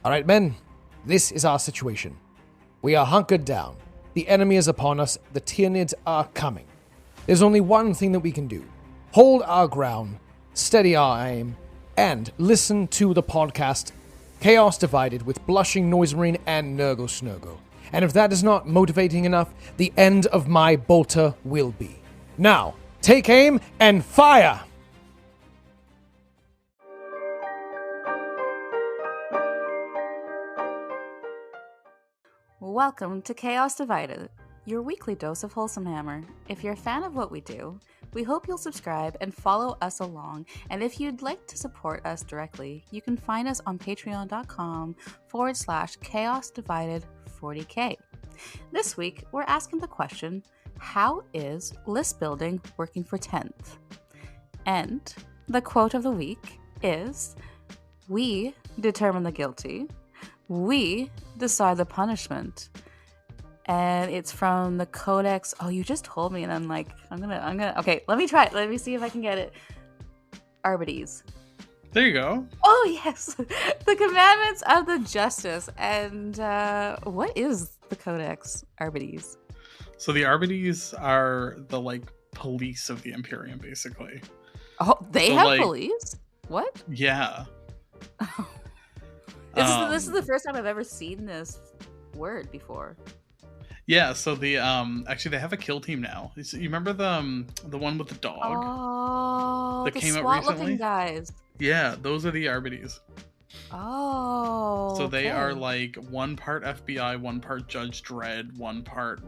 Alright, men, this is our situation. We are hunkered down. The enemy is upon us. The Tyranids are coming. There's only one thing that we can do. Hold our ground, steady our aim, and listen to the podcast Chaos Divided with Blushing Noise Marine and Nurgle Snurgle. And if that is not motivating enough, the end of my bolter will be. Now, take aim and fire! Welcome to Chaos Divided, your weekly dose of Wholesome Hammer. If you're a fan of what we do, we hope you'll subscribe and follow us along. And if you'd like to support us directly, you can find us on patreon.com/Chaos Divided 40K. This week, we're asking the question, how is list building working for 10th? And the quote of the week is, we determine the guilty. We decide the punishment. And it's from the Codex. Oh, you just told me, and I'm like, I'm gonna. Okay, let me try it. Let me see if I can get it. Arbites. There you go. Oh yes, the commandments of the justice. And what is the Codex Arbites? So the Arbites are the police of the Imperium, basically. Oh, they have police? What? Yeah. This is the first time I've ever seen this word before. Yeah, so the actually they have a kill team now. You remember the one with the dog? Oh, that the came out SWAT-looking recently? guys. Yeah, those are the Arbites. Oh. So they are okay. one part FBI, one part Judge Dredd, one part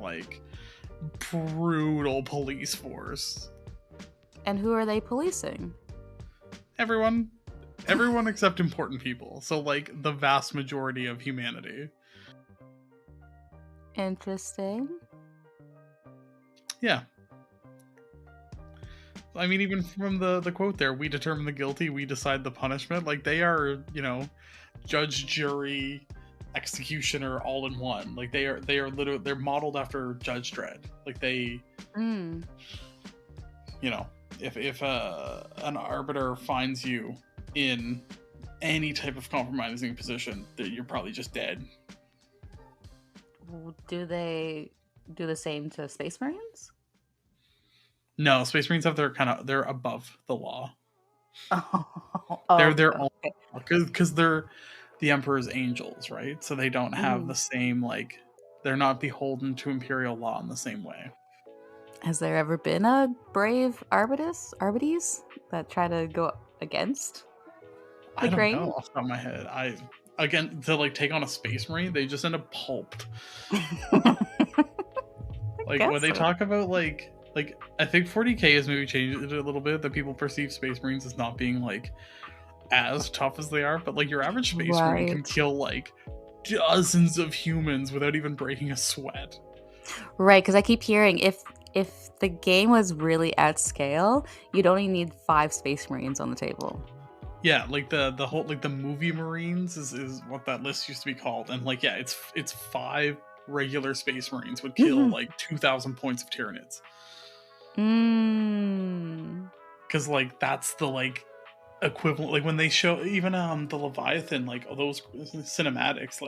brutal police force. And who are they policing? Everyone except important people. So the vast majority of humanity. Interesting. Yeah. I mean, even from the quote there, we determine the guilty, we decide the punishment. They are, judge, jury, executioner all in one. They are literally, they're modeled after Judge Dredd. If an arbiter finds you in any type of compromising position, that you're probably just dead. Do they do the same to Space Marines? No, Space Marines have they're above the law. They're their own, because they're the Emperor's angels, right? So they don't have the same they're not beholden to Imperial law in the same way. Has there ever been a brave Arbites that try to go against the grain? I don't know off the top of my head. To take on a Space Marine, they just end up pulped. When they talk about I think 40K has maybe changed it a little bit, that people perceive Space Marines as not being as tough as they are, but your average Space Marine can kill dozens of humans without even breaking a sweat. Right, because I keep hearing if the game was really at scale, you'd only need 5 Space Marines on the table. Yeah, the whole the movie Marines is what that list used to be called, and it's 5 regular Space Marines would kill 2,000 points of Tyranids. Because that's the equivalent. When they show even the Leviathan, those cinematics,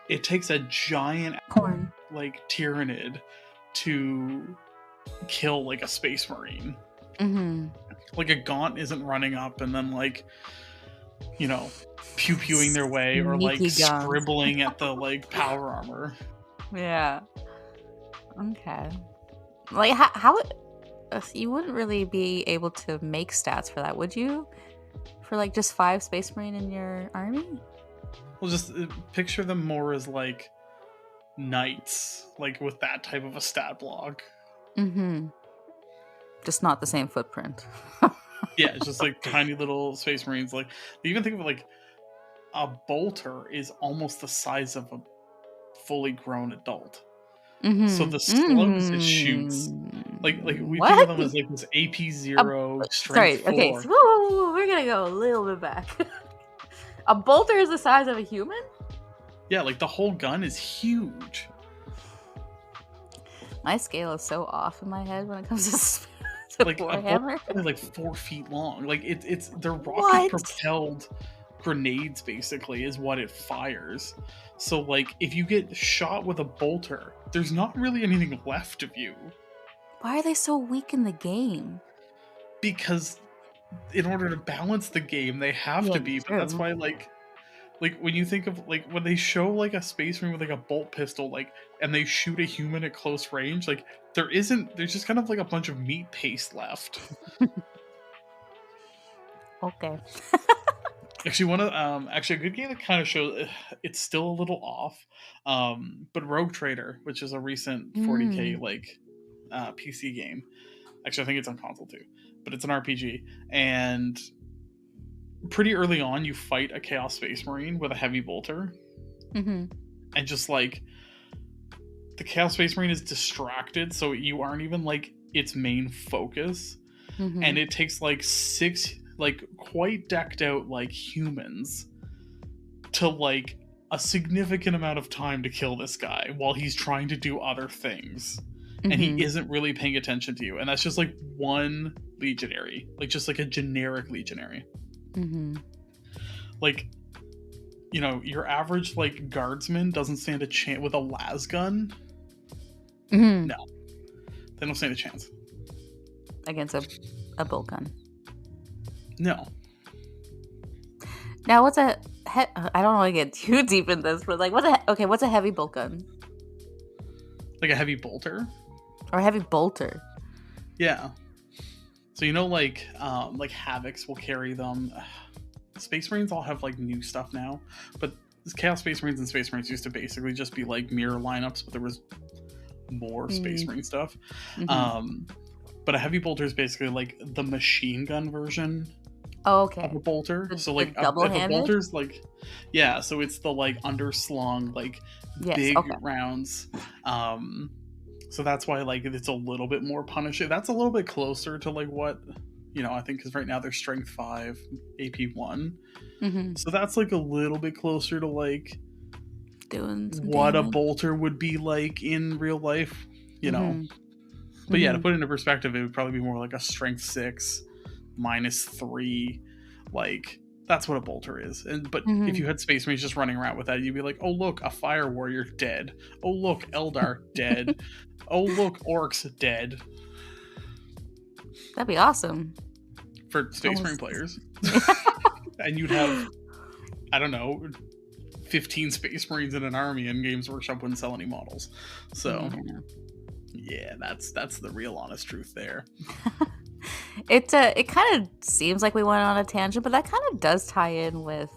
it takes a giant corn Tyranid to kill a Space Marine. A Gaunt isn't running up and then pew-pewing their way, or scribbling at the power armor. Yeah. Okay. How you wouldn't really be able to make stats for that, would you? For just 5 Space Marine in your army? Well, just picture them more as knights, with that type of a stat block. Just not the same footprint. Yeah, it's just tiny little Space Marines. Even think of a bolter is almost the size of a fully grown adult. So the slugs it shoots, we think of them as this AP0 strength 4. Okay, so whoa, we're gonna go a little bit back. A bolter is the size of a human? Yeah, the whole gun is huge. My scale is so off in my head when it comes to Warhammer. Like 4 feet long. They're rocket propelled grenades basically is what it fires. So like if you get shot with a bolter, there's not really anything left of you. Why are they so weak in the game? Because in order to balance the game, they have to be. But that's why like when you think of like when they show like a Space Marine with like a bolt pistol, like, and they shoot a human at close range, like there's just kind of like a bunch of meat paste left. Okay. Actually, a good game that kind of shows it's still a little off. But Rogue Trader, which is a recent 40K like PC game. Actually, I think it's on console too, but it's an RPG. And pretty early on, you fight a Chaos Space Marine with a heavy bolter, and just like the Chaos Space Marine is distracted, so you aren't even like its main focus, and it takes like 6 like quite decked out like humans to like a significant amount of time to kill this guy while he's trying to do other things. And he isn't really paying attention to you. And that's just like one legionary, like just like a generic legionary. Like, you know, your average like guardsman doesn't stand a chance with a las gun. No, they don't stand a chance against a bolt gun. No. Now, what's a I don't want to get too deep in this, but like, what's a heavy bolt gun? Like a heavy bolter? Or a heavy bolter? Yeah. So you know, like Havocs will carry them. Space Marines all have like new stuff now, but Chaos Space Marines and Space Marines used to basically just be like mirror lineups, but there was more Space Marine stuff. But a heavy bolter is basically like the machine gun version. Oh, okay. Of a bolter. So like if a bolter's like, yeah, so it's the like underslung like big rounds. So that's why like it's a little bit more punishing. That's a little bit closer to like what, you know, I think, because right now they're strength 5, AP 1. So that's like a little bit closer to like doing what damage. A bolter would be like in real life, you know. But yeah, to put it into perspective, it would probably be more like a strength 6 -3, like that's what a bolter is. And but if you had Space Marines just running around with that, you'd be like, oh look, a fire warrior dead. Oh look, Eldar dead. Oh look, orcs dead. That'd be awesome for Space Marine players. And you'd have, I don't know, 15 Space Marines in an army, and Games Workshop wouldn't sell any models. So yeah, that's the real honest truth there. It kind of seems like we went on a tangent, but that kind of does tie in with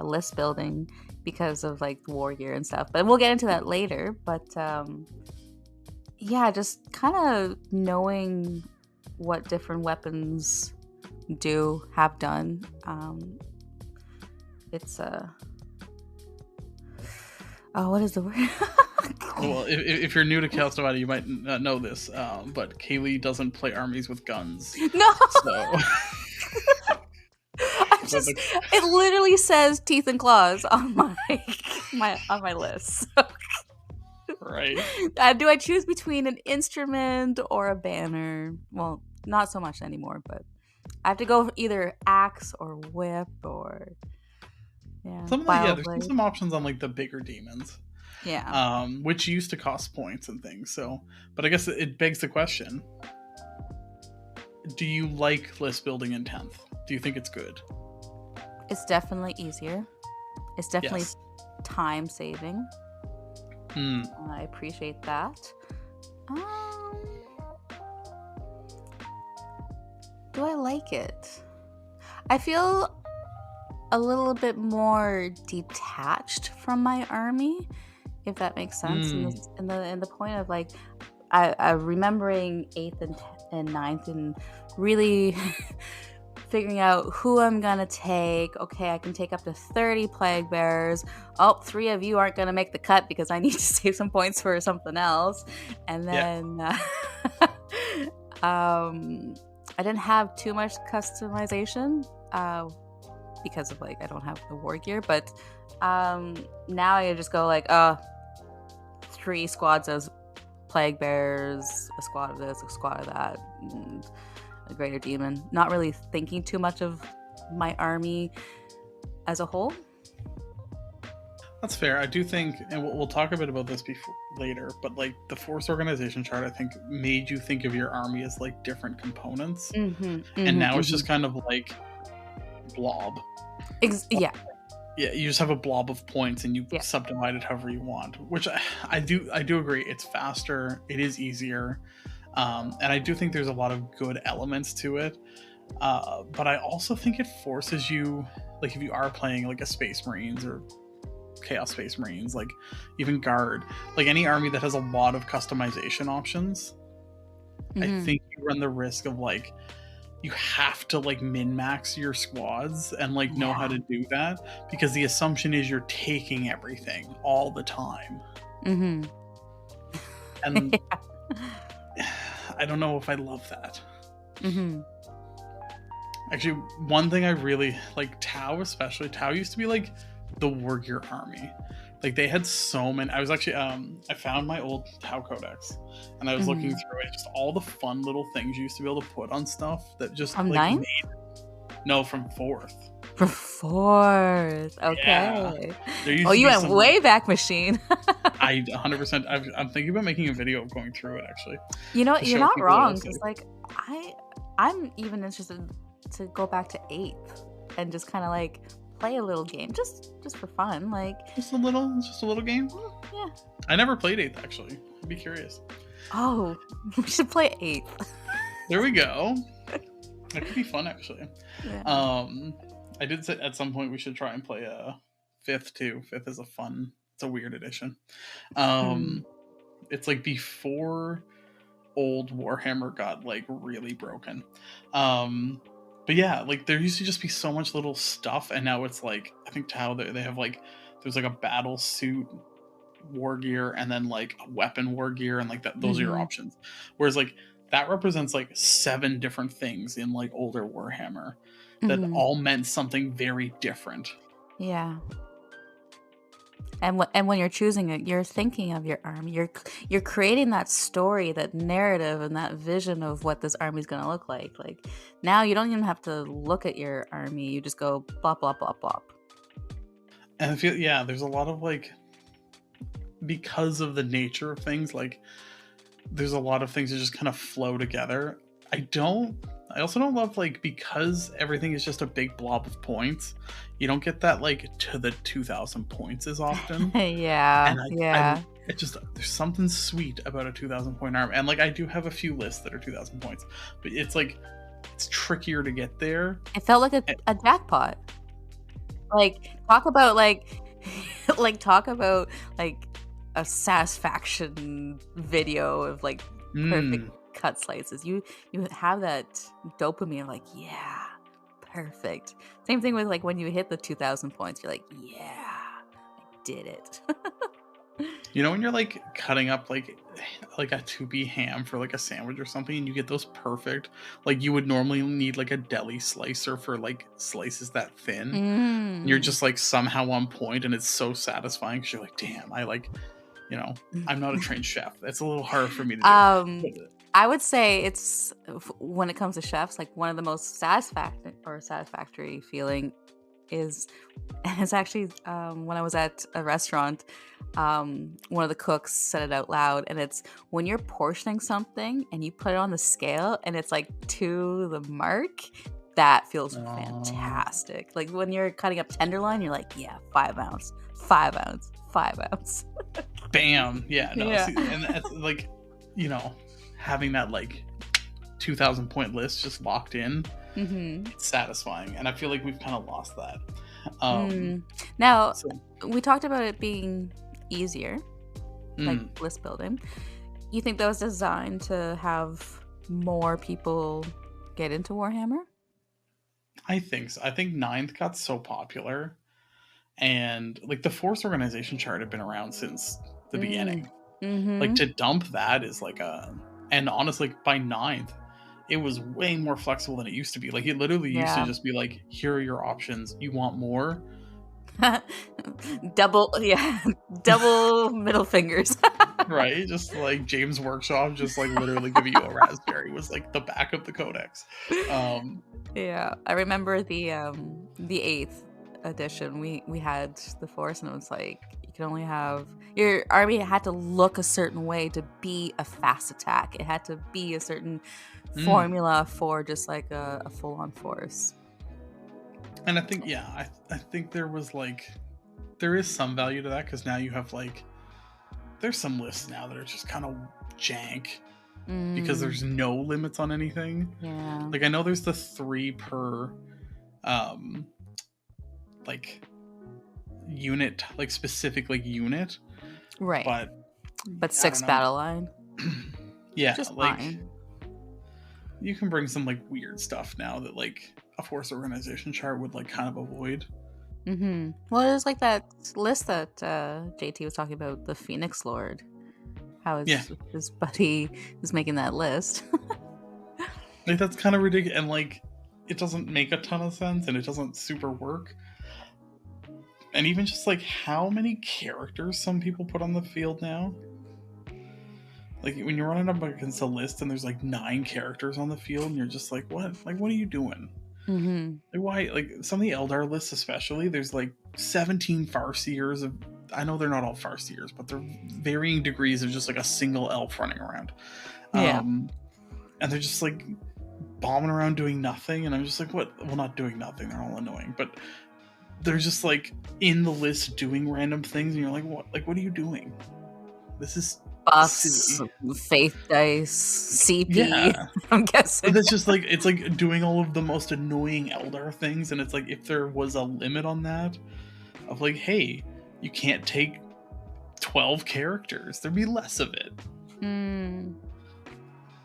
list building because of like war gear and stuff. But we'll get into that later. But yeah, just kind of knowing what different weapons have done. It's what is the word? Well, if you're new to Chaos Novata, you might not know this, but Kaylee doesn't play armies with guns. No. So. It literally says teeth and claws on my list. So. Right. Do I choose between an instrument or a banner? Well, not so much anymore, but I have to go either axe or whip or there's some options on like the bigger demons. Yeah. Which used to cost points and things. So, but I guess it begs the question: do you like list building in 10th? Do you think it's good? It's definitely easier. It's definitely time saving. I appreciate that. Do I like it? I feel a little bit more detached from my army, if that makes sense. In the point of like, I remembering 8th and 9th and really figuring out who I'm gonna take. Okay, I can take up to 30 plague bearers. Oh, 3 of you aren't gonna make the cut because I need to save some points for something else. And then I didn't have too much customization because of like I don't have the war gear, but now I just go like 3 squads of plague bearers, a squad of this, a squad of that, and a greater demon. Not really thinking too much of my army. as a whole. That's fair. I do think, and we'll talk a bit about this later, but like the Force organization chart, I think made you think of your army as like different components, and now it's just kind of like blob. Yeah. Yeah, you just have a blob of points, and you subdivide it however you want. Which I do agree. It's faster. It is easier, and I do think there's a lot of good elements to it. But I also think it forces you, like if you are playing like a Space Marines or Chaos Space Marines, like even Guard, like any army that has a lot of customization options, I think you run the risk of like you have to like min-max your squads and like know how to do that, because the assumption is you're taking everything all the time. And I don't know if I love that. Actually, one thing I really like, Tau especially, Tau used to be like the Wargear army. Like they had so many. I was actually I found my old Tau Codex and I was looking through it, just all the fun little things you used to be able to put on stuff that just from like ninth? No, from 4th. For 4th, okay. Yeah. Oh, you went way back, machine. I 100%. I'm thinking about making a video of going through it actually. You know, you're not wrong, because like I'm even interested to go back to 8th and just kind of like play a little game just for fun, like just a little game. Yeah, I never played 8th actually. I'd be curious. Oh, we should play 8th. There we go. That could be fun actually. Yeah. I did say at some point we should try and play 5th too. 5th is it's a weird edition. It's like before old Warhammer got like really broken. But yeah, like there used to just be so much little stuff, and now it's like I think Tau they have like there's like a battle suit war gear and then like a weapon war gear, and like that those are your options. Whereas like that represents like 7 different things in like older Warhammer that all meant something very different. Yeah. And when you're choosing it, you're thinking of your army. You're creating that story, that narrative, and that vision of what this army is going to look like. Like now, you don't even have to look at your army. You just go blah blah blah blah. And I feel there's a lot of like, because of the nature of things, like there's a lot of things that just kind of flow together. I also don't love like, because everything is just a big blob of points, you don't get that like to the 2,000 points as often. It just, there's something sweet about a 2,000 point arm, and like I do have a few lists that are 2,000 points, but it's like it's trickier to get there. It felt like a jackpot. Like talk about a satisfaction video of like perfect cut slices. You have that dopamine, like, yeah, perfect. Same thing with like when you hit the 2,000 points, you're like, yeah, I did it. You know when you're like cutting up like a 2B ham for like a sandwich or something, and you get those perfect, like you would normally need like a deli slicer for like slices that thin. And you're just like somehow on point, and it's so satisfying because you're like, damn, I like, you know, I'm not a trained chef. It's a little hard for me to do. I would say it's, when it comes to chefs, like one of the most satisfactory feeling is, and it's actually when I was at a restaurant, one of the cooks said it out loud, and it's when you're portioning something and you put it on the scale and it's like to the mark, that feels fantastic. Like when you're cutting up tenderloin, you're like, yeah, 5 ounce, 5 ounce, 5 ounce. Bam. Yeah. No. Yeah. See, and that's like, you know, having that like 2,000 point list just locked in, it's satisfying, and I feel like we've kind of lost that. Now, we talked about it being easier, like list building. You think that was designed to have more people get into Warhammer? I think so. I think 9th got so popular, and like the Force organization chart had been around since the beginning. Like to dump that is like and honestly, by 9th, it was way more flexible than it used to be. Like it literally used to just be like, here are your options. You want more? double middle fingers. Right? Just like James Workshop, just like literally giving you a raspberry was like the back of the codex. Yeah, I remember the 8th. edition, we had the Force, and it was like you could only have your army had to look a certain way to be a fast attack. It had to be a certain formula for just like a full-on force. And I think, yeah, I think there was like, there is some value to that, because now you have like, there's some lists now that are just kind of jank because there's no limits on anything. Yeah. Like I know there's the 3 per like unit, like specific like unit. Right. But 6 battle line. Yeah, just like fine. You can bring some like weird stuff now that like a force organization chart would like kind of avoid. Well, it was like that list that JT was talking about, the Phoenix Lord. How his buddy is making that list. Like that's kind of ridiculous, and like it doesn't make a ton of sense, and it doesn't super work. And even just like how many characters some people put on the field now. Like when you're running up against a list and there's like 9 characters on the field, and you're just like, what? Like, what are you doing? Like, why? Like some of the Eldar lists, especially, there's like 17 Farseers of. I know they're not all Farseers, but they're varying degrees of just like a single elf running around. Yeah. And they're just like bombing around doing nothing, and I'm just like, what? Well, not doing nothing. They're all annoying, but they're just like in the list doing random things, and you're like, what? Like, what are you doing? This is. Buffs, faith dice, CP. Yeah. I'm guessing. But it's just like it's like doing all of the most annoying Eldar things, and it's like if there was a limit on that, of like, hey, you can't take 12 characters, there'd be less of it. And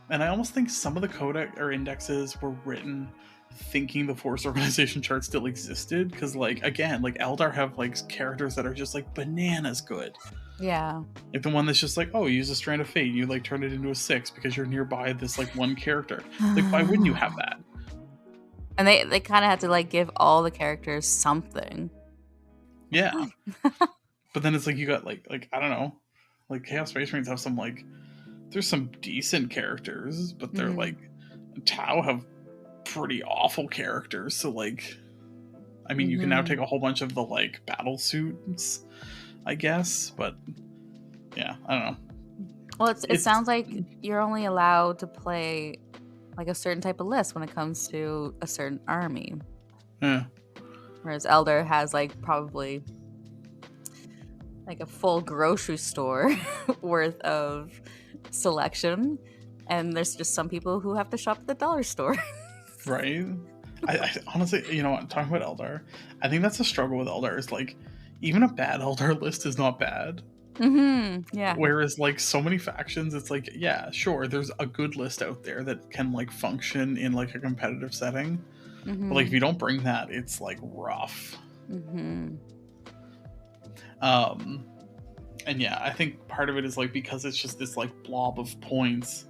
I almost think some of the codex or indexes were written thinking the Force organization chart still existed, because like again, like Eldar have like characters that are just like bananas good. Yeah. Like the one that's just like, oh, you use a strand of fate, you like turn it into a 6 because you're nearby this like one character. Like, why wouldn't you have that? And they kind of had to like give all the characters something. Yeah. But then it's like you got like I don't know, like Chaos Space Marines have some like, there's some decent characters, but they're like, Tau have pretty awful characters. So like, I mean, you can now take a whole bunch of the like battle suits, I guess, but yeah, I don't know. Well, it sounds like you're only allowed to play like a certain type of list when it comes to a certain army. Yeah. Whereas Eldar has like probably like a full grocery store worth of selection, and there's just some people who have to shop at the dollar store. Right. I honestly, you know what, talking about Eldar, I think that's a struggle with Eldar, is like even a bad Eldar list is not bad. Yeah. Whereas like so many factions, it's like, yeah, sure, there's a good list out there that can like function in like a competitive setting. But like if you don't bring that, it's like rough. And yeah, I think part of it is like because it's just this like blob of points,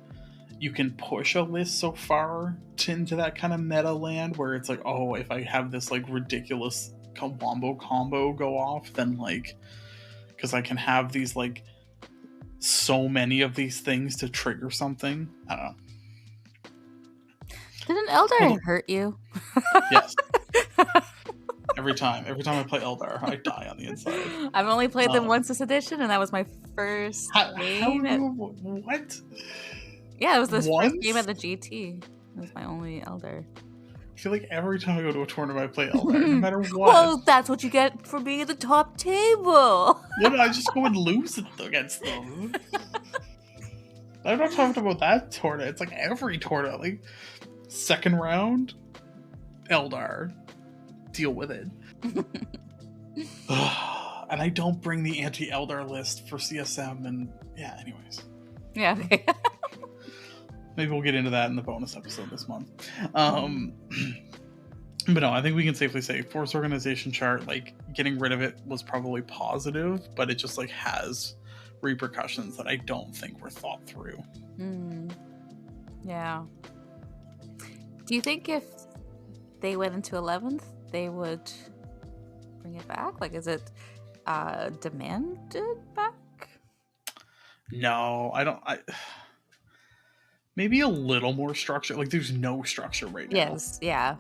you can push a list so far into that kind of meta land where it's like, oh, if I have this like ridiculous combo go off, then like, because I can have these like so many of these things to trigger something. I don't know. Didn't Eldar hurt you? Yes. Every time I play Eldar, I die on the inside. I've only played them once this edition, and that was my first game. What? Yeah, it was this first game at the GT. It was my only Eldar. I feel like every time I go to a tournament, I play Eldar, no matter what. Well, that's what you get for being at the top table. Yeah, but I just go and lose against them. I'm not talking about that tournament. It's like every tournament. Like, second round, Eldar. Deal with it. And I don't bring the anti-Eldar list for CSM, and yeah, anyways. Yeah, okay. Maybe we'll get into that in the bonus episode this month. But no, I think we can safely say Force Organization chart, like getting rid of it was probably positive, but it just like has repercussions that I don't think were thought through. Yeah. Do you think if they went into 11th, they would bring it back? Like, is it demanded back? No, I don't. Maybe a little more structure. Like, there's no structure right now. Yes, yeah.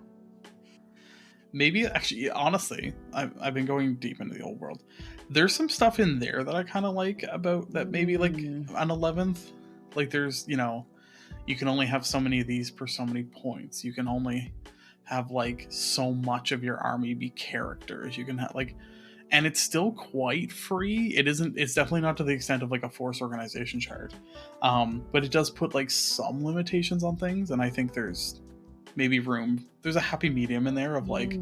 maybe actually, honestly, I've been going deep into the old world. There's some stuff in there that I kind of like about that. Maybe like an 11th, like there's you can only have so many of these per so many points. You can only have like so much of your army be characters. You can have like, and it's still quite free. It's definitely not to the extent of like a force organization chart, but it does put like some limitations on things, and I think there's maybe there's a happy medium in there of like,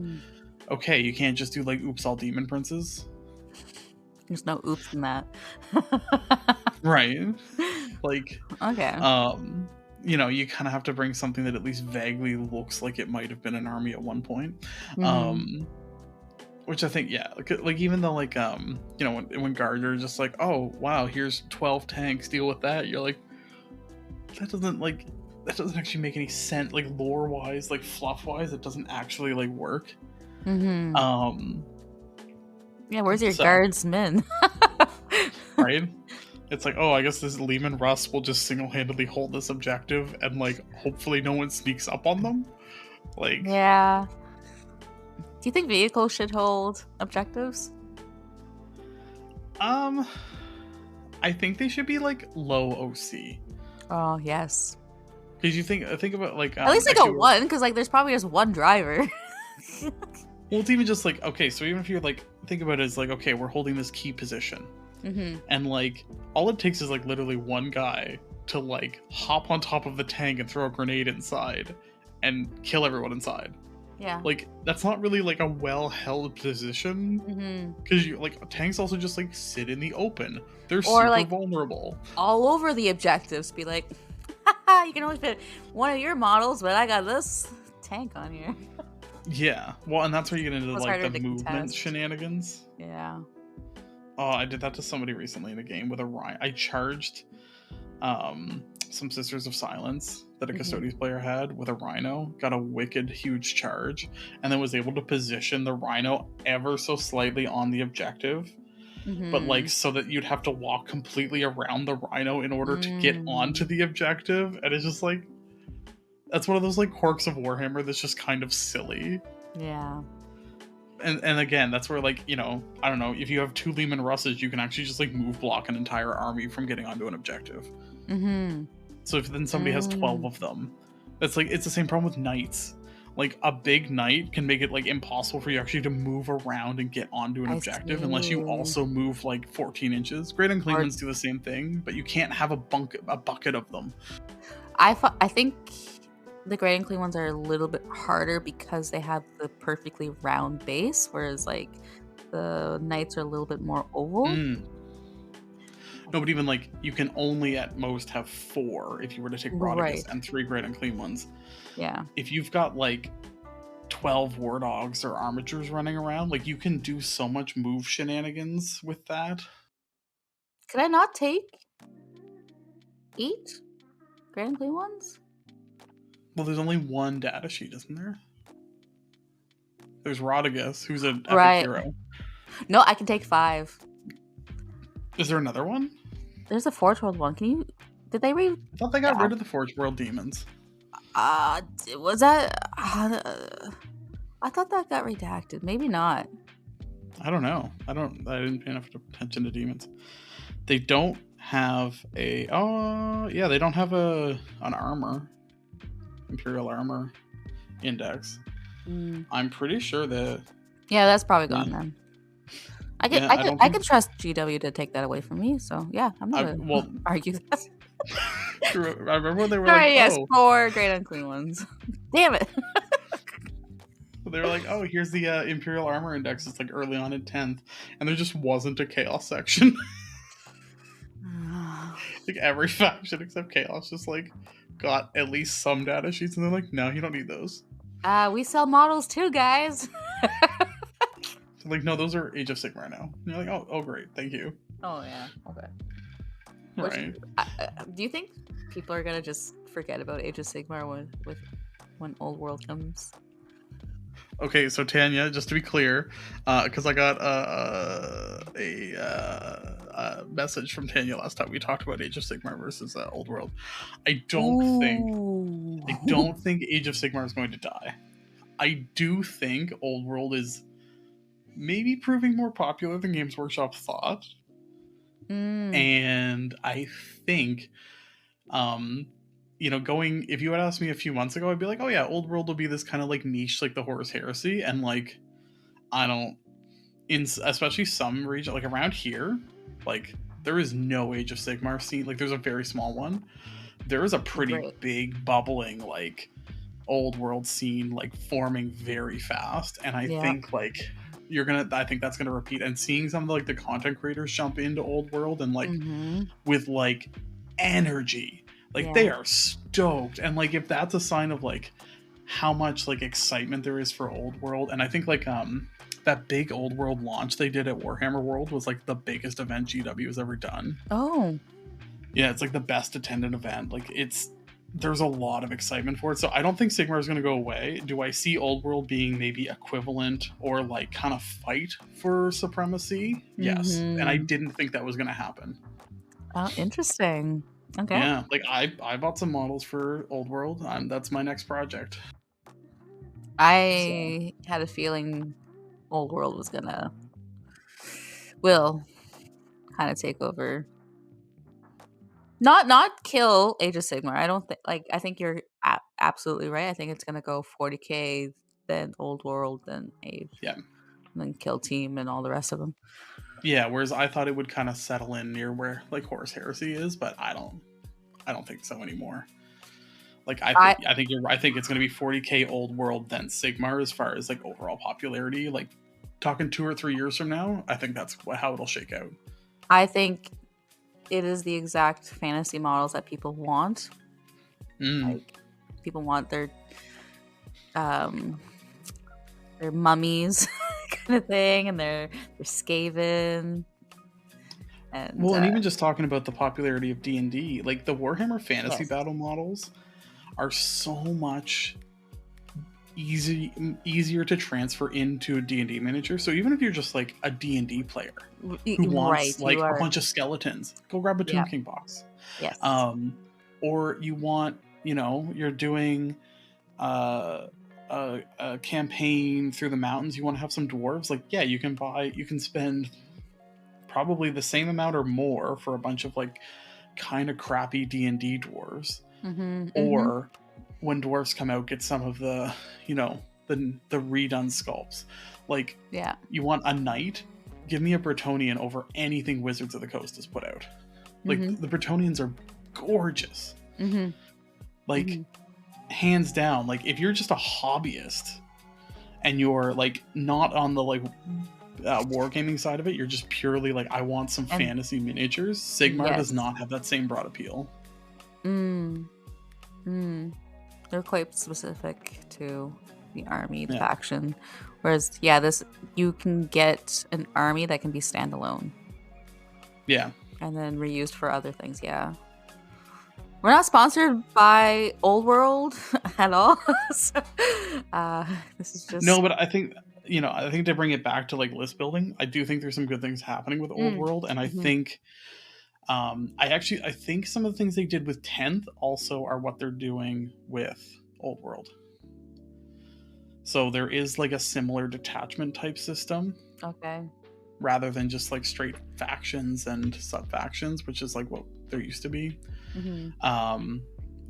okay, you can't just do like oops all demon princes. There's no oops in that. Right. Like, okay. You kind of have to bring something that at least vaguely looks like it might have been an army at one point. Which I think, yeah, like even though like when Gardner just like, oh wow, here's 12 tanks, deal with that. You're like, that doesn't actually make any sense, like lore wise, like fluff wise, it doesn't actually like work. Yeah, where's your guardsmen? Right? It's like, oh, I guess this Leman Russ will just single-handedly hold this objective, and like hopefully no one sneaks up on them. Like, yeah. Do you think vehicles should hold objectives? I think they should be like low OC. Oh yes. Because you think about like at least like a one, because like there's probably just one driver. Well, it's even just like, okay, so even if you're like, think about it as like, okay, we're holding this key position, and like all it takes is like literally one guy to like hop on top of the tank and throw a grenade inside and kill everyone inside. Yeah. Like that's not really like a well-held position, because you like tanks also just like sit in the open. They're super like, vulnerable. All over the objectives, be like, haha, you can only fit one of your models, but I got this tank on here. Yeah, well, and that's where you get into like the movement shenanigans. Yeah. Oh, I did that to somebody recently in a game with a Rhino. I charged some Sisters of Silence that a Custodes player had with a Rhino, got a wicked huge charge, and then was able to position the Rhino ever so slightly on the objective, but like so that you'd have to walk completely around the Rhino in order to get onto the objective, and it's just like, that's one of those like quirks of Warhammer that's just kind of silly. Yeah. And again, that's where like, I don't know, if you have 2 Leman Russes, you can actually just like move block an entire army from getting onto an objective. So if then somebody has 12 of them, that's like, it's the same problem with knights. Like a big knight can make it like impossible for you actually to move around and get onto an objective unless you also move like 14 inches. Great Unclean do the same thing, but you can't have a bucket of them. I think the Great Unclean ones are a little bit harder because they have the perfectly round base, whereas like the knights are a little bit more oval. No, but even like you can only at most have 4 if you were to take Rodicus and 3 Great Unclean ones. Yeah. If you've got like 12 War Dogs or Armatures running around, like you can do so much move shenanigans with that. Could I not take 8 Great Unclean ones? Well, there's only one data sheet, isn't there? There's Rodicus, who's an epic hero. No, I can take 5. Is there another one? There's a Forge World one. Did they I thought they got rid of the Forge World demons. Was that... I thought that got redacted. Maybe not. I don't know. I didn't pay enough attention to demons. They don't have a... Oh, yeah, they don't have an armor. Imperial armor index. I'm pretty sure that... Yeah, that's probably gone then. I could trust GW to take that away from me, so yeah, I'm not gonna argue that. I remember when they were yes, 4 Great Unclean ones. Damn it. They were like, oh, here's the Imperial Armor Index. It's like early on in 10th, and there just wasn't a Chaos section. Like every faction except Chaos just like got at least some data sheets, and they're like, no, you don't need those. We sell models too, guys. Like, no, those are Age of Sigmar now. And you're like, oh, great, thank you. Oh yeah, okay. Right. Do you think people are gonna just forget about Age of Sigmar when Old World comes? Okay, so Tanya, just to be clear, because I got a message from Tanya last time we talked about Age of Sigmar versus Old World. I don't think Age of Sigmar is going to die. I do think Old World is maybe proving more popular than Games Workshop thought. And I think, if you had asked me a few months ago, I'd be like, oh yeah, Old World will be this kind of like niche, like the Horus Heresy. And like, especially some region, like around here, like there is no Age of Sigmar scene. Like there's a very small one. There is a pretty big bubbling, like Old World scene, like forming very fast. And I think like, I think that's gonna repeat, and seeing some of the content creators jump into Old World and like with like energy, like they are stoked, and like if that's a sign of like how much like excitement there is for Old World. And I think like that big Old World launch they did at Warhammer World was like the biggest event GW has ever done. Yeah, it's like the best attended event. Like there's a lot of excitement for it. So I don't think Sigmar is going to go away. Do I see Old World being maybe equivalent or like kind of fight for supremacy? Yes. And I didn't think that was going to happen. Oh, interesting. Okay. Yeah, like I bought some models for Old World. That's my next project. I had a feeling Old World will kind of take over. Not kill Age of Sigmar. I don't think, I think you're absolutely right. I think it's gonna go 40k, then Old World, then Age. Yeah. And then Kill Team and all the rest of them. Yeah, whereas I thought it would kind of settle in near where like Horus Heresy is, but I don't think so anymore. Like I think you're right. I think it's gonna be 40k Old World, then Sigmar as far as like overall popularity. Like talking 2 or 3 years from now, I think that's how it'll shake out. I think it is the exact fantasy models that people want. Like people want their mummies kind of thing, and their Skaven. And even just talking about the popularity of D&D, like the Warhammer Fantasy Battle models are so much easier to transfer into a D&D miniature. So even if you're just like a D&D player who wants a bunch of skeletons, go grab a Tomb King box. Yes. Or you want, you're doing a campaign through the mountains, you want to have some dwarves, like you can spend probably the same amount or more for a bunch of like kind of crappy D&D dwarves. Or when dwarves come out, get some of the the redone sculpts. Like you want a knight, give me a Bretonnian over anything Wizards of the Coast has put out. Like the Bretonnians are gorgeous. Like hands down. Like if you're just a hobbyist and you're like not on the like wargaming side of it, you're just purely like, I want some fantasy miniatures. Sigmar does not have that same broad appeal. They're quite specific to the army faction, whereas this you can get an army that can be standalone, and then reused for other things. We're not sponsored by Old World at all. So, this is just no, but I think to bring it back to like list building, I do think there's some good things happening with Old World, and I think I think some of the things they did with 10th also are what they're doing with Old World. So there is like a similar detachment type system. Okay. Rather than just like straight factions and sub factions, which is like what there used to be.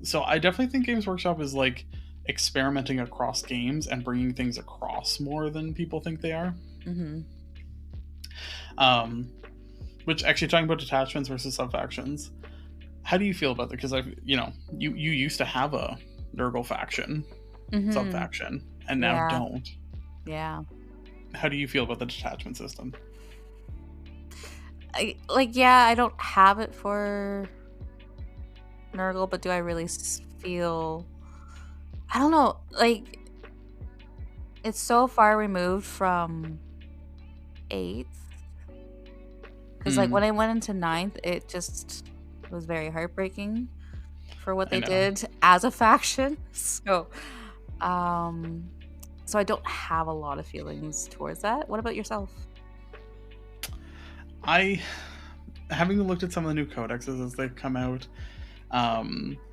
So I definitely think Games Workshop is like experimenting across games and bringing things across more than people think they are. Which actually, talking about detachments versus sub factions, how do you feel about that? Because you used to have a Nurgle faction, sub faction, and now don't. Yeah. How do you feel about the detachment system? I don't have it for Nurgle, but do I really feel? I don't know. Like, it's so far removed from 8th. Because like when I went into 9th, it just was very heartbreaking for what they did as a faction. So, so I don't have a lot of feelings towards that. What about yourself? Having looked at some of the new codexes as they've come out,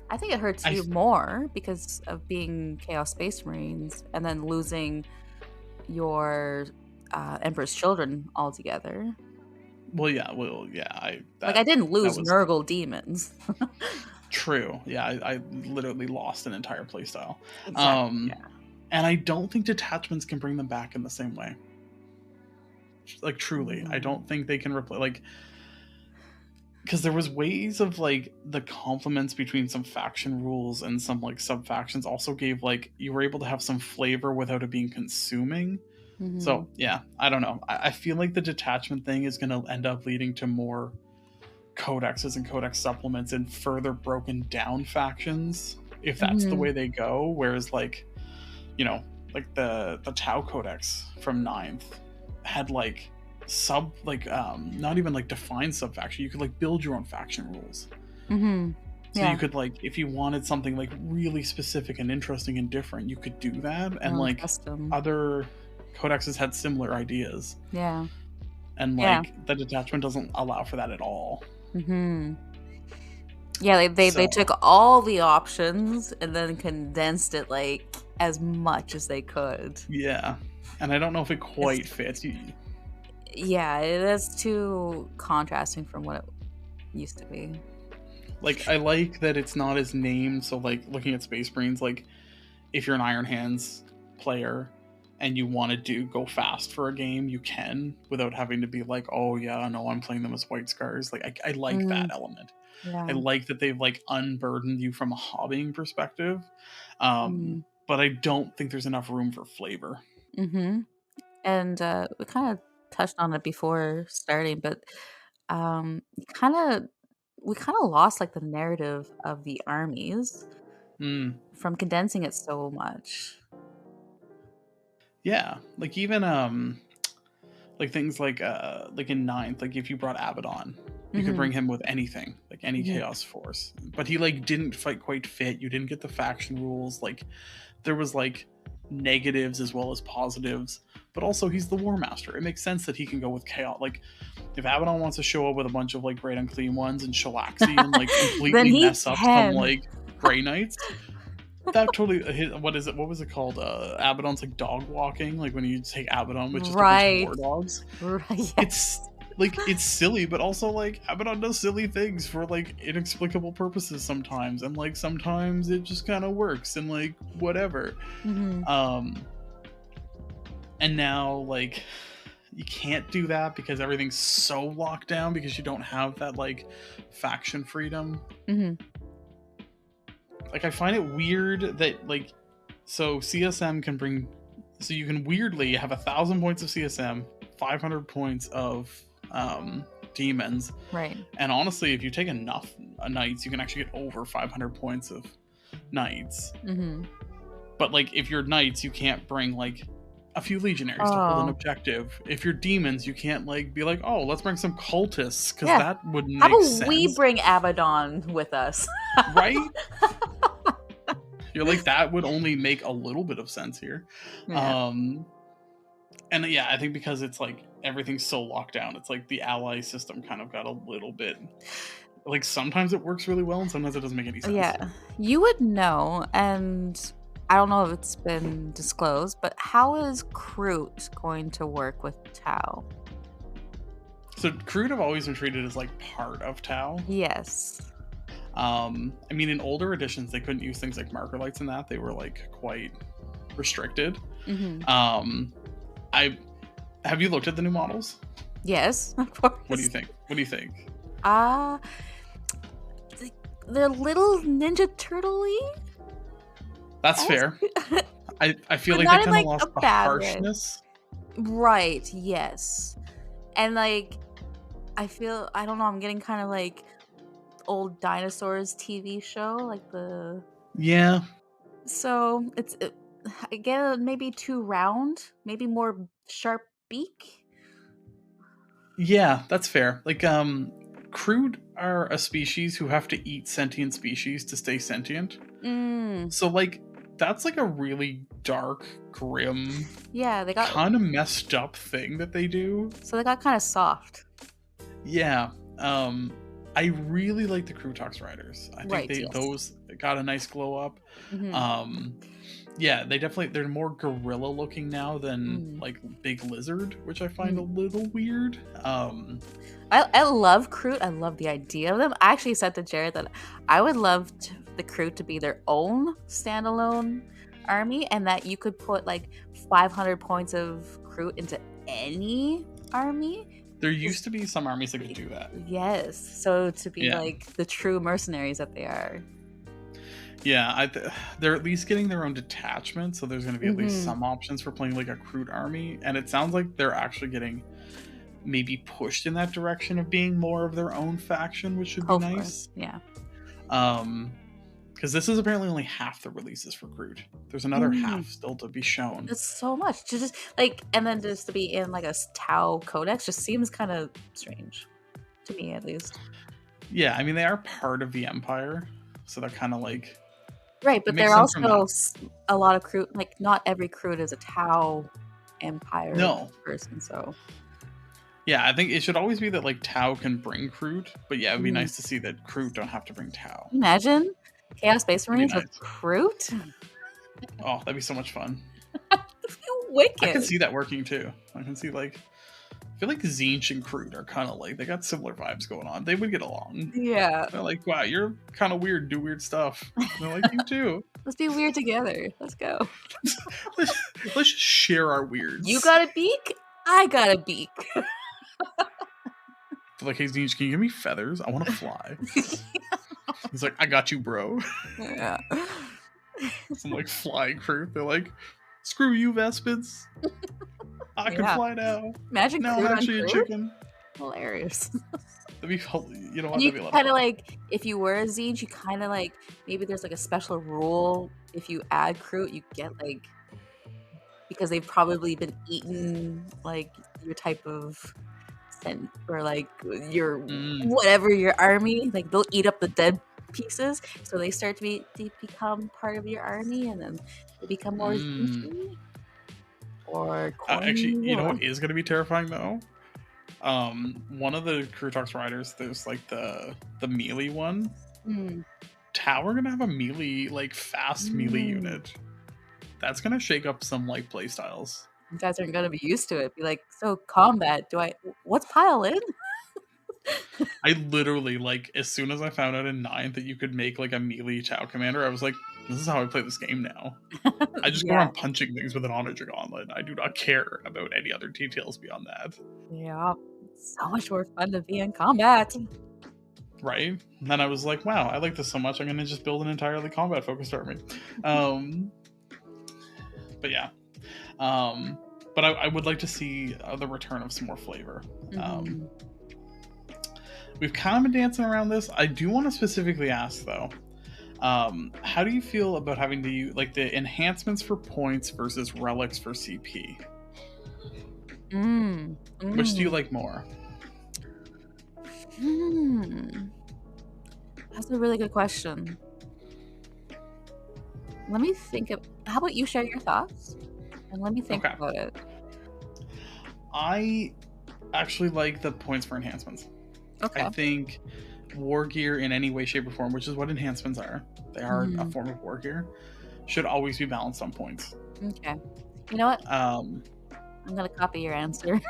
I think it hurts you more because of being Chaos Space Marines and then losing your Emperor's Children altogether. Well, yeah. I didn't lose Nurgle demons. True. Yeah, I literally lost an entire playstyle. Exactly, and I don't think detachments can bring them back in the same way. Like, truly, I don't think they can replace, like, because there was ways of, like, the complements between some faction rules and some, like, sub factions also gave, like, you were able to have some flavor without it being consuming. So yeah, I don't know. I feel like the detachment thing is going to end up leading to more codexes and codex supplements and further broken down factions if that's the way they go. Whereas, like, you know, like the Tau Codex from 9th had like not even like defined sub faction. You could like build your own faction rules. So you could, like, if you wanted something like really specific and interesting and different, you could do that. And like custom. Other codexes had similar ideas. Yeah. And like the detachment doesn't allow for that at all. Yeah, they took all the options and then condensed it like as much as they could. Yeah. And I don't know if it quite fits. Yeah, it is too contrasting from what it used to be. Like, I like that it's not as named. So, like, looking at Space Marines, like, if you're an Iron Hands player and you want to go fast for a game, you can without having to be like, oh yeah, no, I'm playing them as White Scars. Like, I like that element. I like that they've like unburdened you from a hobbying perspective. But I don't think there's enough room for flavor. And we kind of touched on it before starting, but we kind of lost like the narrative of the armies from condensing it so much. Yeah, like even like things like in 9th, like if you brought Abaddon, you could bring him with anything, like any Chaos Force, but he like didn't quite fit. You didn't get the faction rules. Like there was like negatives as well as positives, but also he's the War Master. It makes sense that he can go with Chaos. Like if Abaddon wants to show up with a bunch of like Great Unclean Ones and Shalaxi and like completely mess up some like Grey Knights, that totally what was it called? Abaddon's like dog walking, like when you take Abaddon with just a bunch of war dogs. It's like, it's silly, but also like Abaddon does silly things for like inexplicable purposes sometimes, and like sometimes it just kind of works and like whatever. And now like you can't do that because everything's so locked down because you don't have that like faction freedom. Like, I find it weird that, like, so CSM can bring, so you can weirdly have 1,000 points of CSM, 500 points of demons. Right. And honestly, if you take enough knights, you can actually get over 500 points of knights. But, like, if you're knights, you can't bring, like, a few legionaries to hold an objective. If you're demons, you can't, like, be like, oh, let's bring some cultists, because that wouldn't make sense. How about we bring Abaddon with us? Right? You're like, that would only make a little bit of sense here. And yeah, I think because it's like everything's so locked down, it's like the ally system kind of got a little bit like, sometimes it works really well and sometimes it doesn't make any sense. Yeah, you would know, and I don't know if it's been disclosed, but how is Kroot going to work with Tau? So Kroot have always been treated as like part of Tau. Yes. I mean, in older editions, they couldn't use things like marker lights and that. They were like quite restricted. Have you looked at the new models? Yes, of course. What do you think? They're little Ninja Turtle-y. That's fair. I feel like they kind of lost the harshness. Right, yes. And like, I don't know, I'm getting kind of like old dinosaurs TV show, like the... Yeah. So, I get maybe too round, maybe more sharp beak. Yeah, that's fair. Like, Kroot are a species who have to eat sentient species to stay sentient. So, like, that's like a really dark, grim, they got kind of messed up thing that they do. So they got kind of soft. Yeah. I really like the Krootox Riders. I think those got a nice glow up. Yeah, they're more gorilla looking now than like big lizard, which I find a little weird. I love Kroot. I love the idea of them. I actually said to Jared that I would love the Kroot to be their own standalone army, and that you could put like 500 points of Kroot into any army. There used to be some armies that could do that. Yes, so to be like the true mercenaries that they are. Yeah, they're at least getting their own detachment, so there's going to be at least some options for playing like a Kroot army, and it sounds like they're actually getting maybe pushed in that direction of being more of their own faction, which should be nice. Yeah. Because this is apparently only half the releases for Kroot. There's another half still to be shown. It's so much to just like, and then just to be in like a Tau Codex just seems kind of strange to me, at least. Yeah, I mean, they are part of the Empire, so they're kind of like right, but they're also a lot of Kroot. Like, not every Kroot is a Tau Empire person, so. Yeah, I think it should always be that like Tau can bring Kroot, but yeah, it'd be nice to see that Kroot don't have to bring Tau. Imagine Chaos Space Marines with Kroot. Oh, that'd be so much fun. Wicked. I can see that working too. I can see like, I feel like Tzeentch and Kroot are kind of like, they got similar vibes going on. They would get along. Yeah. They're like, wow, you're kind of weird, do weird stuff. And they're like, you too. Let's be weird together. Let's go. let's just share our weirds. You got a beak? I got a beak. They're like, hey, Tzeentch, can you give me feathers? I want to fly. He's like, I got you, bro. Yeah. Some like flying Kroot. They're like, screw you, Vespids. I can fly now. Imagine now I'm actually a chicken. Hilarious. That'd be, you know what? You kind of like, if you were a Tzeentch, you kind of like, maybe there's like a special rule. If you add Kroot, you get like, because they've probably been eaten like your type of scent, or like your whatever your army, like they'll eat up the dead pieces, so they start to become part of your army, and then they become more Tzeentch. Or actually, you know what is going to be terrifying though? One of the Krootox riders, there's like the melee one. Tau are going to have a melee, like fast melee unit. That's going to shake up some like playstyles. You guys aren't going to be used to it. Be like, so combat, what's pile in? I literally, like, as soon as I found out in 9th that you could make like a melee Tau commander, I was like, this is how I play this game now. I just go around punching things with an Onager Gauntlet. I do not care about any other details beyond that. Yeah, it's so much more fun to be in combat. Right? And then I was like, wow, I like this so much, I'm going to just build an entirely combat-focused army. But yeah. But I would like to see the return of some more flavor. We've kind of been dancing around this. I do want to specifically ask, though, how do you feel about having to use like the enhancements for points versus relics for CP? Which do you like more? That's a really good question. Let me think of. How about you share your thoughts, and let me think about it. I actually like the points for enhancements. Okay. I think war gear in any way, shape, or form, which is what enhancements are, they are a form of war gear, should always be balanced on points. Okay. You know what? I'm gonna copy your answer.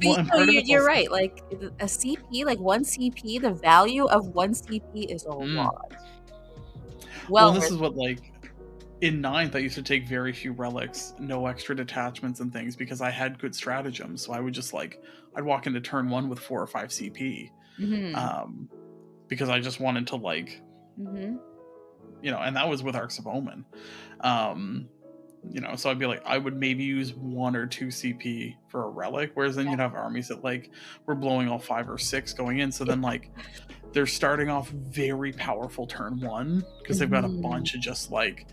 You're right. Like a CP, like one CP, the value of one CP is a lot. Well, this is what, like, in 9th, I used to take very few relics, no extra detachments and things, because I had good stratagems. So I would just, like, I'd walk into turn 1 with 4 or 5 CP. Because I just wanted to, like, you know, and that was with Arcs of Omen. You know, so I'd be like, I would maybe use 1 or 2 CP for a relic, whereas then you'd have armies that, like, were blowing all 5 or 6 going in. So then, like, they're starting off very powerful turn 1 because they've got a bunch of just, like,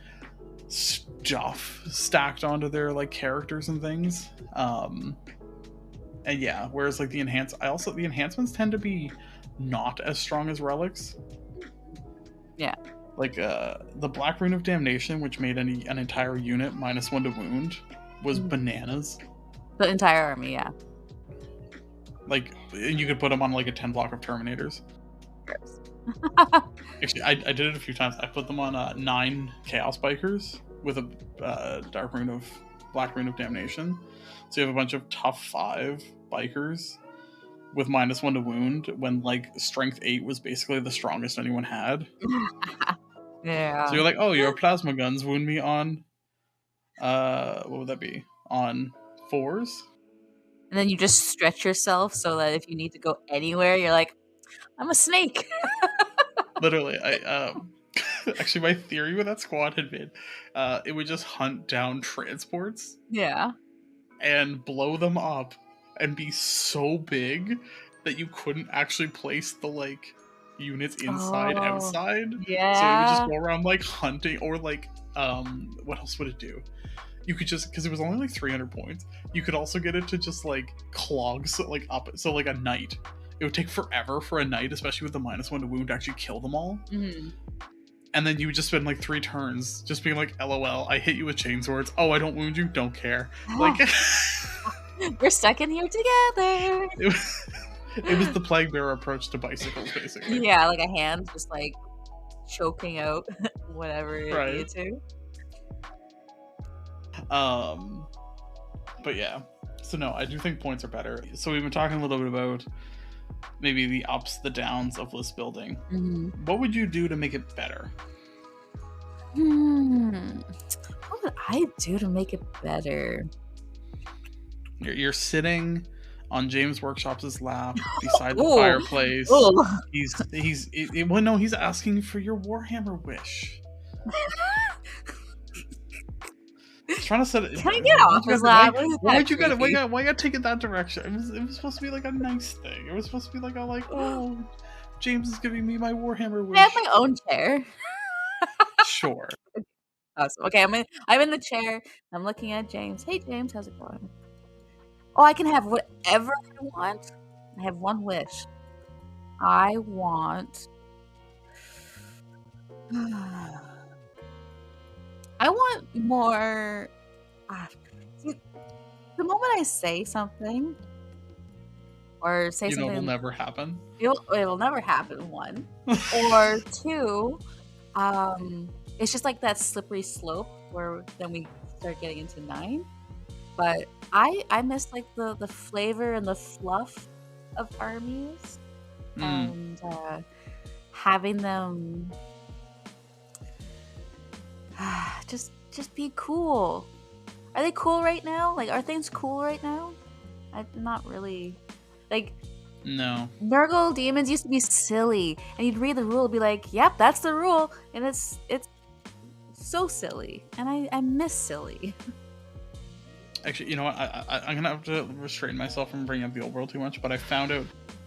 stuff stacked onto their like characters and things. And yeah, whereas like the enhancements tend to be not as strong as relics. Yeah. Like the Black Rune of Damnation, which made an entire unit -1 to wound, was bananas. The entire army, yeah. Like, you could put them on like a 10 block of Terminators. Actually, I did it a few times. I put them on 9 Chaos Bikers with a Black Rune of Damnation. So you have a bunch of tough 5 bikers with -1 to wound when like strength 8 was basically the strongest anyone had. Yeah. So you're like, oh, your plasma guns wound me on what would that be? On 4s? And then you just stretch yourself so that if you need to go anywhere, you're like, I'm a snake. Literally, I actually my theory with that squad had been it would just hunt down transports Yeah. and blow them up and be so big that you couldn't actually place the like units inside outside. So it would just Yeah. go around like hunting or like what else would it do? You could just, because it was only like 300 points, you could also get it to just like clog like up, so like a knight. It would take forever for a knight, especially with the -1 to wound, to actually kill them all. Mm-hmm. And then you would just spend like 3 turns just being like, LOL, I hit you with chainswords. Oh, I don't wound you, don't care. Like we're stuck in here together. It was the Plague Bearer approach to bicycles, basically. Yeah, like a hand just like choking out whatever it Right. needed to. But yeah. So no, I do think points are better. So we've been talking a little bit about maybe the ups, the downs of list building. Mm-hmm. What would you do to make it better? What would I do to make it better? You're sitting on James Workshop's lap beside the Ooh. fireplace. Ooh. Well, no, he's asking for your Warhammer wish. He's trying to set it. Can I get off his lap? Why you gotta take it that direction? It was supposed to be like a nice thing. It was supposed to be like oh, James is giving me my Warhammer wish. I have my own chair. Sure. Awesome. Okay, I'm in the chair. I'm looking at James. Hey, James, how's it going? Oh, I can have whatever I want. I have one wish. I want. I want more. See, the moment I say something, or say something, it will never happen. It will never happen. 1 or 2. It's just like that slippery slope where then we start getting into 9. But I miss like the flavor and the fluff of armies, and having them just be cool. Are they cool right now? Like, are things cool right now? I'm not really. Like, no. Nurgle demons used to be silly, and you'd read the rule and be like, "Yep, that's the rule," and it's so silly, and I miss silly. Actually, you know what? I'm gonna have to restrain myself from bringing up the old world too much, but I found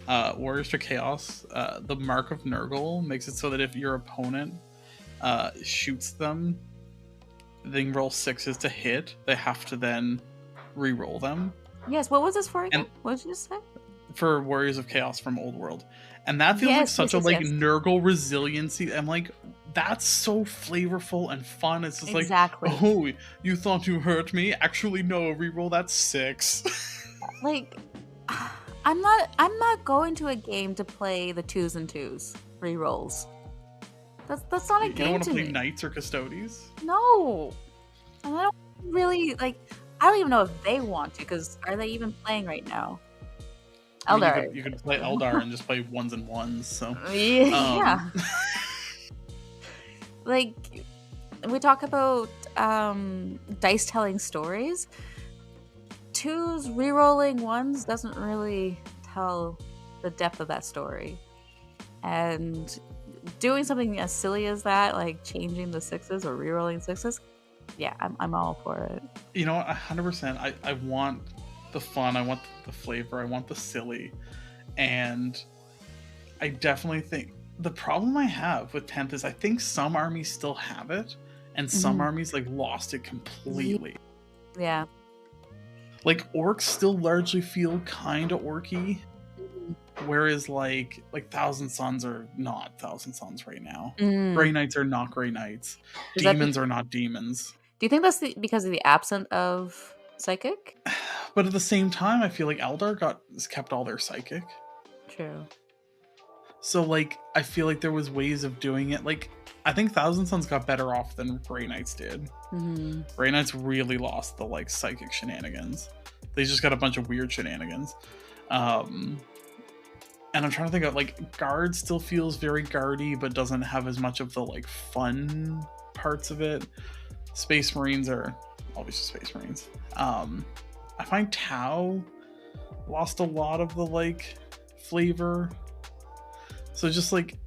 out Warriors to Chaos, the Mark of Nurgle makes it so that if your opponent shoots them, they can roll 6s to hit. They have to then re-roll them. Yes, what was this for again? What did you just say? For Warriors of Chaos from Old World. And that feels like such a Nurgle resiliency. I'm like, that's so flavorful and fun. It's just exactly. Like, oh, you thought you hurt me? Actually, no, reroll that 6. Like, I'm not going to a game to play the 2s and 2s rerolls. That's not a game to me. You don't want to play Knights or Custodes? No. And I don't really, like, I don't even know if they want to, because are they even playing right now? Eldar. I mean, you could play Eldar and just play 1s and 1s, so. Yeah. Like, we talk about dice telling stories. 2s rerolling 1s doesn't really tell the depth of that story. And doing something as silly as that, like changing the 6s or rerolling 6s, yeah, I'm all for it. You know, 100%. I want the fun, I want the flavor, I want the silly, and I definitely think the problem I have with 10th is I think some armies still have it, and some armies like lost it completely. Yeah. Like orcs still largely feel kind of orky, whereas like Thousand Suns are not Thousand Suns right now. Grey Knights are not Grey Knights. Demons are not demons. Do you think that's because of the absence of Psychic? But at the same time, I feel like Eldar kept all their Psychic. True. So like I feel like there was ways of doing it. Like I think Thousand Suns got better off than Grey Knights did. Grey Knights really lost the like psychic shenanigans. They just got a bunch of weird shenanigans. And I'm trying to think of like Guard still feels very guardy, but doesn't have as much of the like fun parts of it. Space Marines are obviously Space Marines. I find Tau lost a lot of the like flavor. So just like,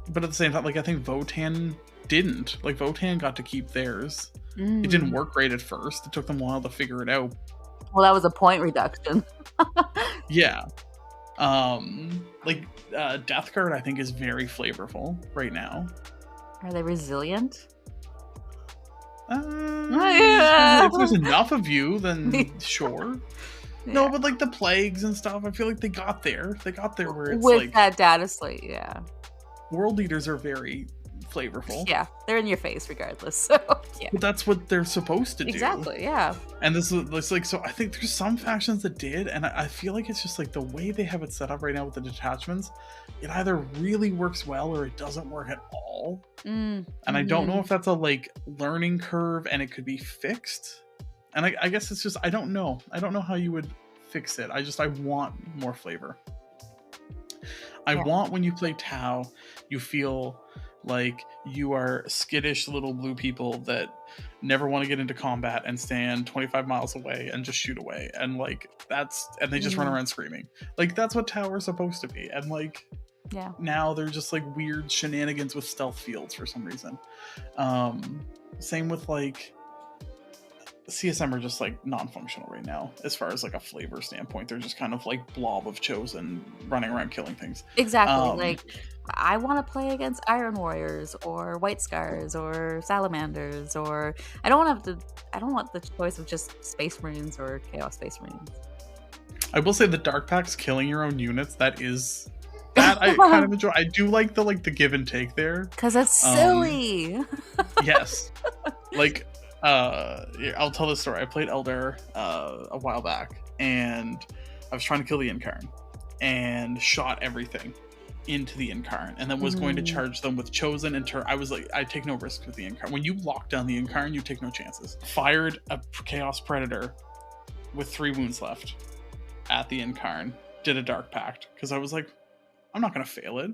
but at the same time, like I think Votann didn't. Like Votann got to keep theirs. It didn't work great at first. It took them a while to figure it out. Well, that was a point reduction. Yeah. Like Death Guard I think is very flavorful right now. Are they resilient? If there's enough of you, then sure. Yeah. No, but like the plagues and stuff, I feel like they got there. They got there where it's with like that data slate, yeah. World leaders are very flavorful. Yeah, they're in your face regardless. So yeah. But that's what they're supposed to do. Exactly, yeah. And this is like, so I think there's some factions that did, and I feel like it's just like the way they have it set up right now with the detachments, it either really works well or it doesn't work at all. And I don't know if that's a like learning curve and it could be fixed. And I guess it's just, I don't know. I don't know how you would fix it. I want more flavor. I want when you play Tau, you feel like you are skittish little blue people that never want to get into combat and stand 25 miles away and just shoot away. And like, and they just run around screaming. Like, that's what Tau are supposed to be. And like, now they're just like weird shenanigans with stealth fields for some reason. Same with like, CSM are just like non-functional right now as far as like a flavor standpoint. They're just kind of like blob of Chosen running around killing things. Exactly. Like I want to play against Iron Warriors or White Scars or Salamanders, or I don't want the choice of just Space Marines or Chaos Space Marines. I will say the Dark Pack's killing your own units. That I kind of enjoy. I do like the give and take there because it's silly. Yes, like. I'll tell this story. I played Eldar a while back, and I was trying to kill the Incarn, and shot everything into the Incarn, and then was going to charge them with Chosen and I was like, I take no risks with the Incarn. When you lock down the Incarn, you take no chances. Fired a Chaos Predator with 3 wounds left at the Incarn. Did a Dark Pact because I was like, I'm not going to fail it.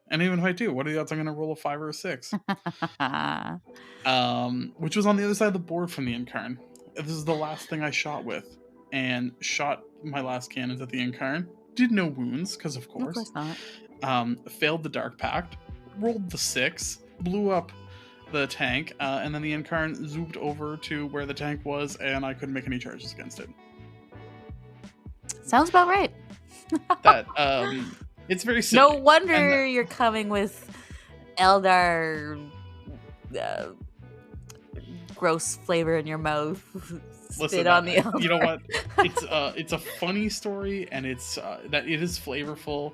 And even if I do, what are the odds I'm going to roll a 5 or a 6? Which was on the other side of the board from the Incarn. This is the last thing I shot with. And shot my last cannons at the Incarn. Did no wounds, because of course. Of course not. Failed the Dark Pact. Rolled the 6. Blew up the tank. And then the Incarn zooped over to where the tank was. And I couldn't make any charges against it. Sounds about right. It's very silly. No wonder you're coming with Eldar gross flavor in your mouth. Spit on the Eldar. You know what? It's a funny story, and it's that it is flavorful.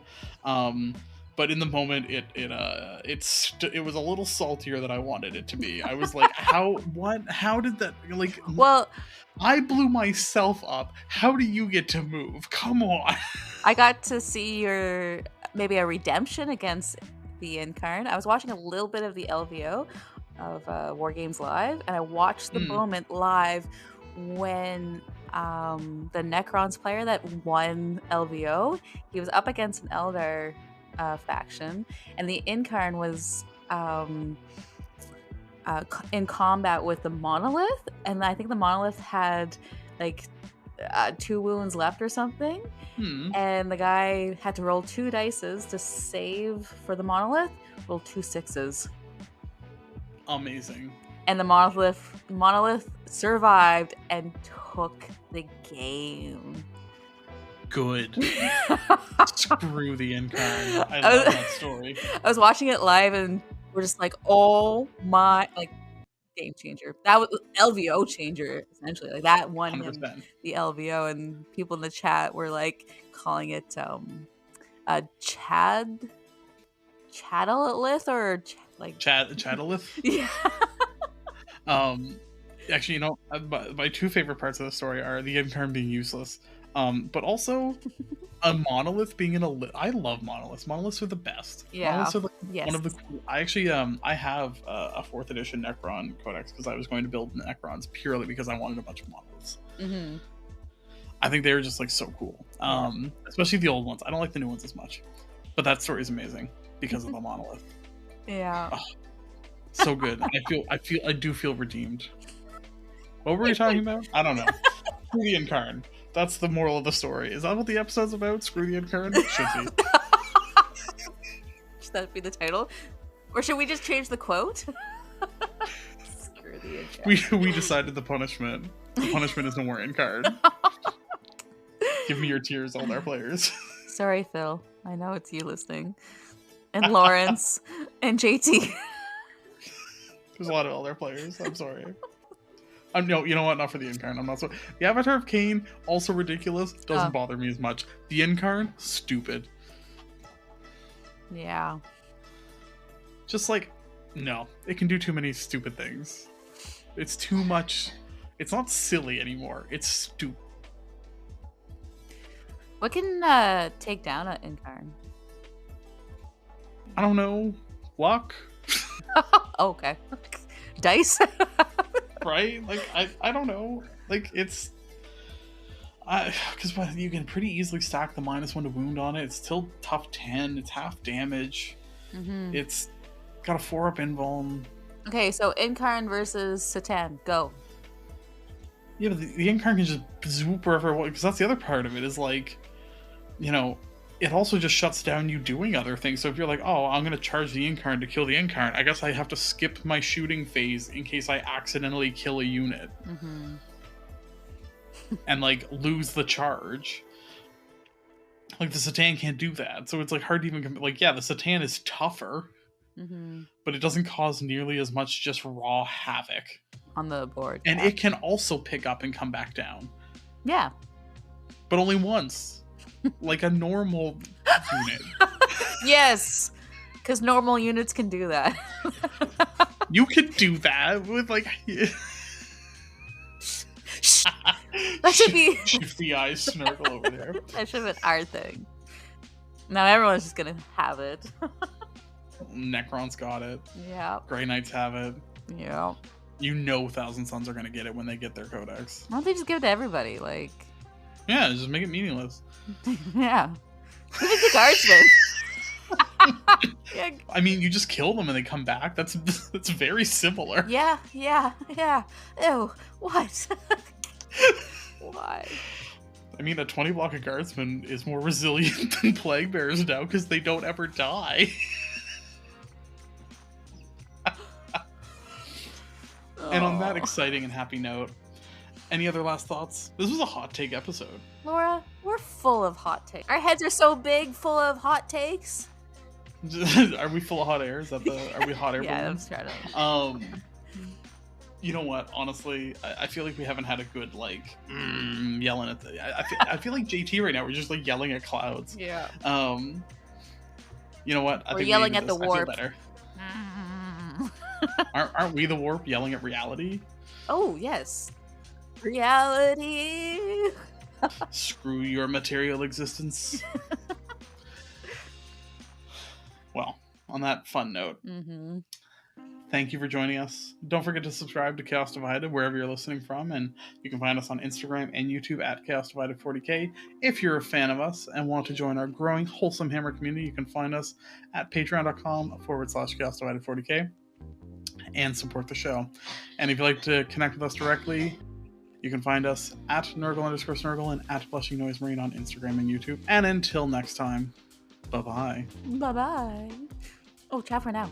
But in the moment, it was a little saltier than I wanted it to be. I was like, how did that like? Well, I blew myself up. How do you get to move? Come on. I got to see maybe a redemption against the Incarn. I was watching a little bit of the LVO of War Games Live, and I watched the moment live when the Necrons player that won LVO, he was up against an Eldar faction, and the Incarn was in combat with the Monolith, and I think the Monolith had like 2 wounds left or something, and the guy had to roll 2 dices to save for the Monolith. Roll 2 6s. Amazing. And the Monolith survived and took the game. Good. Screw the Incarn. I love that story. I was watching it live, and we're just like, oh my, like, game changer. That was LVO changer, essentially. Like, that won him the LVO, and people in the chat were like calling it Chadalith or like Chadalith. Yeah. Actually, you know, my 2 favorite parts of the story are the Incarn being useless. But also a monolith being in a I love monoliths. Monoliths are the best. Yeah. Monoliths are like Yes. one of the cool. I actually I have a 4th edition Necron codex because I was going to build Necrons purely because I wanted a bunch of monoliths. Mm-hmm. I think they were just like so cool. Especially the old ones. I don't like the new ones as much. But that story is amazing because of the monolith. Yeah. Oh, so good. I do feel redeemed. What were we talking about? I don't know. Screw the Incarn. That's the moral of the story. Is that what the episode's about? Screw the Incarn? Should be. Should that be the title? Or should we just change the quote? Screw the Incarn. We decided the punishment. The punishment is no more Incarn. Give me your tears, all our players. Sorry, Phil. I know it's you listening. And Lawrence. And JT. There's a lot of other players. I'm sorry. No, you know what? Not for the Incarn. I'm not so. The Avatar of Cain, also ridiculous. Doesn't bother me as much. The Incarn, stupid. Yeah. Just like, no. It can do too many stupid things. It's too much. It's not silly anymore. It's stupid. What can take down an Incarn? I don't know. Luck? Oh, okay. Dice? Right? Like, I don't know. Like, it's... Because you can pretty easily stack the -1 to wound on it. It's still tough 10. It's half damage. Mm-hmm. It's got a 4-up invuln. Okay, so Incarn versus Satan. Go. Yeah, but the Incarn can just zoop wherever, because that's the other part of it, is like, you know, it also just shuts down you doing other things. So if you're like, oh, I'm going to charge the Incarn to kill the Incarn, I guess I have to skip my shooting phase in case I accidentally kill a unit. Mm-hmm. And, like, lose the charge. Like, the Satan can't do that. So it's, like, hard to even... Like, yeah, the Satan is tougher, but it doesn't cause nearly as much just raw havoc. On the board. And yeah. it can also pick up and come back down. Yeah. But only once. Like a normal unit. Yes! Because normal units can do that. You could do that with, like... That should be... Shifty eyes snargle over there. That should have been our thing. Now everyone's just gonna have it. Necron's got it. Yeah. Grey Knights have it. Yeah. You know Thousand Sons are gonna get it when they get their codex. Why don't they just give it to everybody? Like... Yeah, just make it meaningless. Yeah. Give it to Guardsmen. Yeah. I mean, you just kill them and they come back. That's very similar. Yeah. Ew. What? Why? I mean, a 20 block of Guardsmen is more resilient than Plague Bearers now because they don't ever die. And on that exciting and happy note, any other last thoughts? This was a hot take episode. Laura, we're full of hot takes. Our heads are so big, full of hot takes. Are we full of hot air? Are we hot air? Yeah, balloons? that's right. You know what? Honestly, I feel like we haven't had a good like yelling at the. I feel like JT right now. We're just like yelling at clouds. Yeah. You know what? We're yelling at the warp. I feel better. Aren't we the warp yelling at reality? Oh yes, reality. Screw your material existence. Well, on that fun note, thank you for joining us. Don't forget to subscribe to Chaos Divided wherever you're listening from, and you can find us on Instagram and YouTube at Chaos Divided 40K. If you're a fan of us and want to join our growing Wholesome Hammer community, you can find us at patreon.com/Chaos Divided 40K and support the show. And if you'd like to connect with us directly, you can find us at Nurgle_Snurgle and at Blushing Noise Marine on Instagram and YouTube. And until next time, bye-bye. Bye-bye. Oh, ciao for now.